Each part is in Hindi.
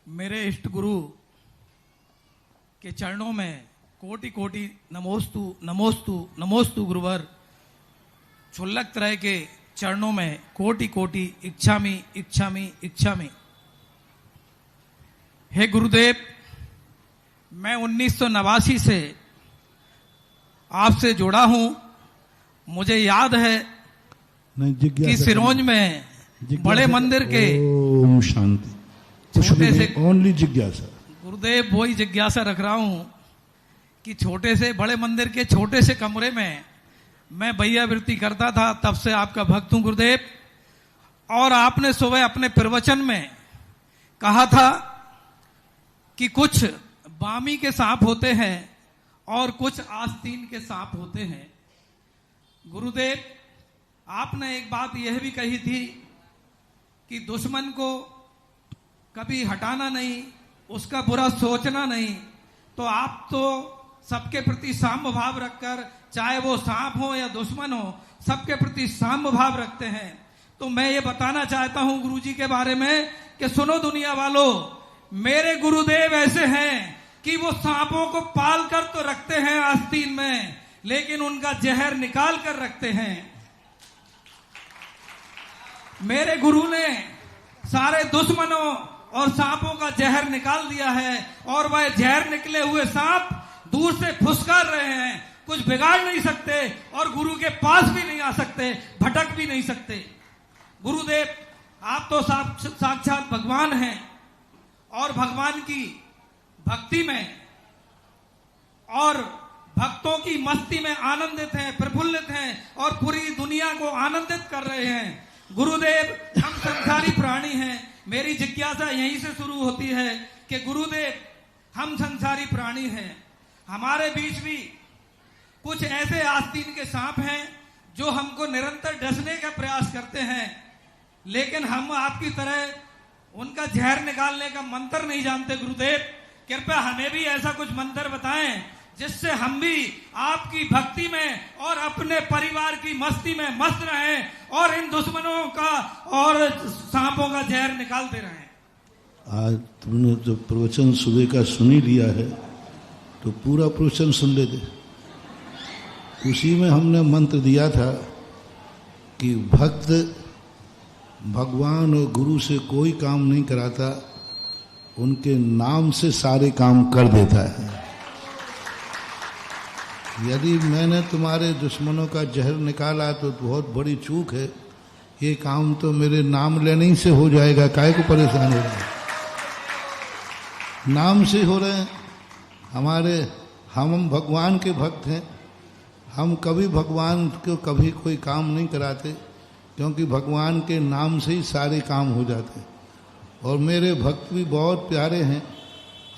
मेरे इष्ट गुरु के चरणों में कोटि कोटि नमोस्तु नमोस्तु नमोस्तु गुरुवर। क्षुल्लक तरह के चरणों में कोटि कोटि इच्छामि इच्छामि इच्छामि। हे गुरुदेव, मैं 1989 से आपसे जुड़ा हूं। मुझे याद है कि सिरोंज में बड़े मंदिर के ओम शांति छोटे से ओनली जिज्ञासा। गुरुदेव, वही जिज्ञासा रख रहा हूं कि छोटे से बड़े मंदिर के छोटे से कमरे में मैं भैयावृत्ति करता था। तब से आपका भक्त हूं गुरुदेव। और आपने सुबह अपने प्रवचन में कहा था कि कुछ बामी के सांप होते हैं और कुछ आस्तीन के सांप होते हैं। गुरुदेव, आपने एक बात यह भी कही थी कि दुश्मन को कभी हटाना नहीं, उसका बुरा सोचना नहीं। तो आप तो सबके प्रति साम्य भाव रखकर, चाहे वो सांप हो या दुश्मन हो, सबके प्रति साम्य भाव रखते हैं। तो मैं ये बताना चाहता हूं गुरुजी के बारे में कि सुनो दुनिया वालों, मेरे गुरुदेव ऐसे हैं कि वो सांपों को पाल कर तो रखते हैं आस्तीन में, लेकिन उनका जहर निकाल कर रखते हैं। मेरे गुरु ने सारे दुश्मनों और सांपों का जहर निकाल दिया है, और वह जहर निकले हुए सांप दूर से फुसकार रहे हैं। कुछ बिगाड़ नहीं सकते और गुरु के पास भी नहीं आ सकते, भटक भी नहीं सकते। गुरुदेव, आप तो साक्षात भगवान हैं और भगवान की भक्ति में और भक्तों की मस्ती में आनंदित हैं, प्रफुल्लित हैं और पूरी दुनिया को आनंदित कर रहे हैं। गुरुदेव, हम संसारी प्राणी हैं। मेरी जिज्ञासा यहीं से शुरू होती है कि गुरुदेव, हम संसारी प्राणी हैं। हमारे बीच भी कुछ ऐसे आस्तीन के सांप हैं जो हमको निरंतर डसने का प्रयास करते हैं, लेकिन हम आपकी तरह उनका जहर निकालने का मंत्र नहीं जानते। गुरुदेव, कृपया हमें भी ऐसा कुछ मंत्र बताएं जिससे हम भी आपकी भक्ति में और अपने परिवार की मस्ती में मस्त रहें और इन दुश्मनों का और सांपों का जहर निकालते रहें। आज तुमने जो प्रवचन सुबह का सुन ही लिया है, तो पूरा प्रवचन सुन लेते। उसी में हमने मंत्र दिया था कि भक्त भगवान और गुरु से कोई काम नहीं कराता, उनके नाम से सारे काम कर देता है। यदि मैंने तुम्हारे दुश्मनों का जहर निकाला तो बहुत बड़ी चूक है। ये काम तो मेरे नाम लेने ही से हो जाएगा, काहे को परेशान हो रहे हैं? नाम से हो रहे हैं हमारे। हम भगवान के भक्त हैं। हम कभी भगवान को कभी कोई काम नहीं कराते, क्योंकि भगवान के नाम से ही सारे काम हो जाते हैं। और मेरे भक्त भी बहुत प्यारे हैं,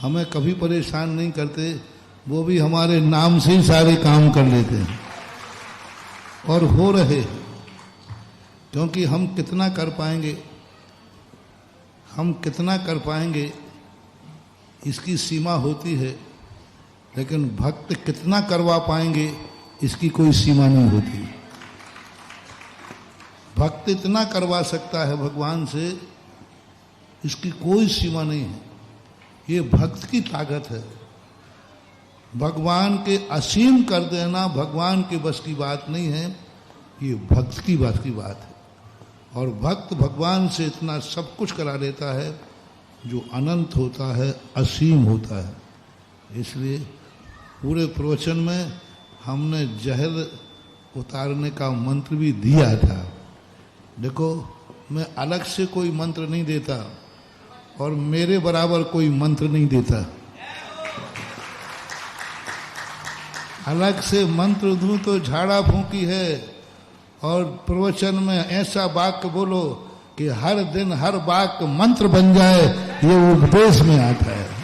हमें कभी परेशान नहीं करते। वो भी हमारे नाम से ही सारे काम कर लेते हैं और हो रहे हैं। क्योंकि हम कितना कर पाएंगे, हम कितना कर पाएंगे इसकी सीमा होती है, लेकिन भक्त कितना करवा पाएंगे इसकी कोई सीमा नहीं होती। भक्त इतना करवा सकता है भगवान से, इसकी कोई सीमा नहीं है। ये भक्त की ताकत है। भगवान के असीम कर देना भगवान के बस की बात नहीं है, ये भक्त की बस की बात है। और भक्त भगवान से इतना सब कुछ करा लेता है जो अनंत होता है, असीम होता है। इसलिए पूरे प्रवचन में हमने जहर उतारने का मंत्र भी दिया था। देखो, मैं अलग से कोई मंत्र नहीं देता और मेरे बराबर कोई मंत्र नहीं देता। अलग से मंत्र दूं तो झाड़ा फूंकी है, और प्रवचन में ऐसा वाक्य बोलो कि हर दिन हर वाक्य मंत्र बन जाए, ये उपदेश में आता है।